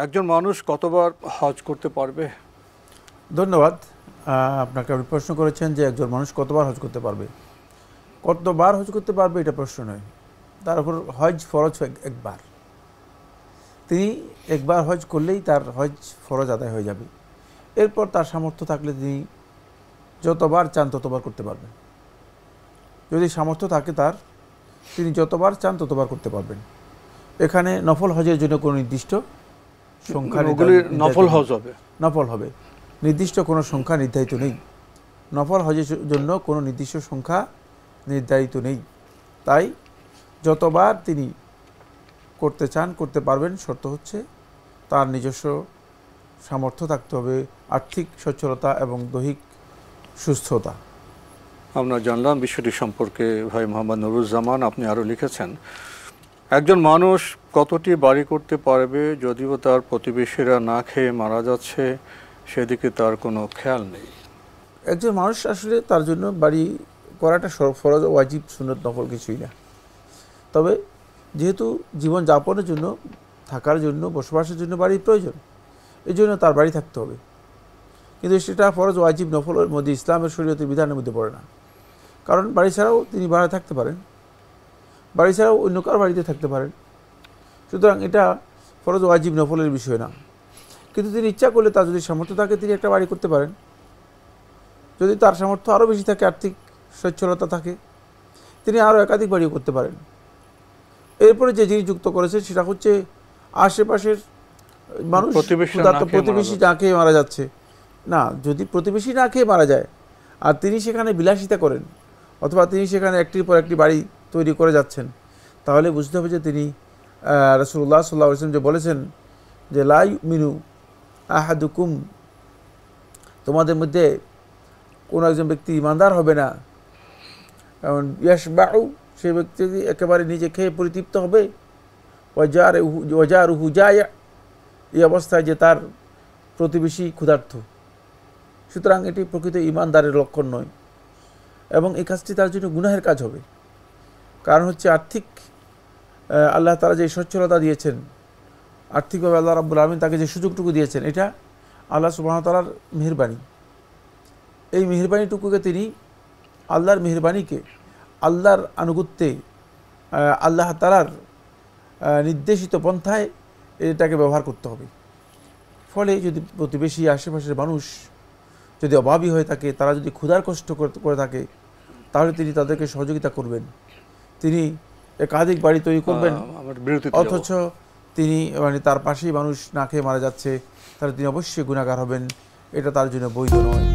একজন মানুষ কতবার হজ করতে পারবে? ধন্যবাদ। আপনাকে আপনি প্রশ্ন করেছেন যে একজন মানুষ কতবার হজ করতে পারবে। কতবার হজ করতে পারবে এটা প্রশ্ন নয়, তার উপর হজ ফরজ একবার। তিনি একবার হজ করলেই তার হজ ফরজ আদায় হয়ে যাবে। এরপর তার সামর্থ্য থাকলে তিনি যতবার চান ততবার করতে পারবেন। যদি সামর্থ্য থাকে তার, তিনি যতবার চান ততবার করতে পারবেন। এখানে নফল হজের জন্য কোনো নির্দিষ্ট সংখ্যা নফল হজ হবে, নফল হবে, নির্দিষ্ট কোনো সংখ্যা নির্ধারিত নেই। নফল হজের জন্য কোনো নির্দিষ্ট সংখ্যা নির্ধারিত নেই। তাই যতবার তিনি করতে চান করতে পারবেন, শর্ত হচ্ছে তার নিজস্ব সামর্থ্য থাকতে হবে, আর্থিক সচ্ছলতা এবং দৈহিক সুস্থতা। আমরা জানলাম বিষয়টি সম্পর্কে ভাই মোহাম্মদ নুরুজ্জামান। আপনি আরও লিখেছেন, একজন মানুষ কতটি বাড়ি করতে পারবে যদিও তার প্রতিবেশীরা না খেয়ে মারা যাচ্ছে, সেদিকে তার কোনো খেয়াল নেই। একজন মানুষ আসলে তার জন্য বাড়ি করাটা ফরজ ওয়াজিব সুন্নত নফল কিছুই না। তবে যেহেতু জীবন যাপনের জন্য, থাকার জন্য, বসবাসের জন্য বাড়ির প্রয়োজন, এই জন্য তার বাড়ি থাকতে হবে। কিন্তু সেটা ফরজ ওয়াজিব নফলের মধ্যে, ইসলামের শরীয়তের বিধানের মধ্যে পড়ে না। কারণ বাড়ি ছাড়াও তিনি ভাড়া থাকতে পারেন, বাড়ি ছাড়াও অন্য কারো বাড়িতে থাকতে পারেন। সুতরাং এটা ফরজ ওয়াজিব নফলের বিষয় না। কিন্তু তিনি ইচ্ছা করলে, তার যদি সামর্থ্য থাকে, তিনি একটা বাড়ি করতে পারেন। যদি তার সামর্থ্য আরও বেশি থাকে, আর্থিক সচ্ছলতা থাকে, তিনি আরও একাধিক বাড়িও করতে পারেন। এরপরে যে জিনিস যুক্ত করেছেন সেটা হচ্ছে আশেপাশের মানুষ, প্রতিবেশী না খেয়ে মারা যাচ্ছে না। যদি প্রতিবেশী না খেয়ে মারা যায় আর তিনি সেখানে বিলাসিতা করেন, অথবা তিনি সেখানে একটির পর একটি বাড়ি তৈরি করে যাচ্ছেন, তাহলে বুঝতে হবে যে তিনি রাসূলুল্লাহ সাল্লাল্লাহু আলাইহি ওয়াসাল্লাম যে বলেছেন যে লা ইউমিনু আহাদুকুম, তোমাদের মধ্যে কোনো একজন ব্যক্তি ইমানদার হবে না, কারণ ইয়াশবাউ, সেই ব্যক্তি একেবারে নিজে খেয়ে পরিতৃপ্ত হবে, ওয়াজারুহু জায়া, এই অবস্থায় যে তার প্রতিবেশী ক্ষুধার্ত। সুতরাং এটি প্রকৃত ইমানদারের লক্ষণ নয়, এবং এই কাজটি তার জন্য গুনাহের কাজ হবে। কারণ হচ্ছে আর্থিক, আল্লাহ তাআলা যে সচ্ছলতা দিয়েছেন, আর্থিকভাবে আল্লাহ রাব্বুল আলামিন তাকে যে সুযোগটুকু দিয়েছেন, এটা আল্লাহ সুবহানাহু ওয়া তাআলার মেহেরবানি। এই মেহেরবানিটুকুকে তিনি, আল্লাহর মেহেরবানিকে আল্লাহর আনুগত্যে, আল্লাহ তাআলার নির্দেশিত পন্থায় এটাকে ব্যবহার করতে হবে। ফলে যদি প্রতিবেশী, আশেপাশের মানুষ যদি অভাবী হয়ে থাকে, তারা যদি ক্ষুধার কষ্ট করে থাকে, তাহলে তিনি তাদেরকে সহযোগিতা করবেন। তিনি একাধিক বাড়ি তৈরি করবেন, অথচ তিনি তার পাশেই মানুষ না খেয়ে মারা যাচ্ছে, তাহলে তিনি অবশ্যই গুনাহগার হবেন। এটা তার জন্য বৈধ নয়।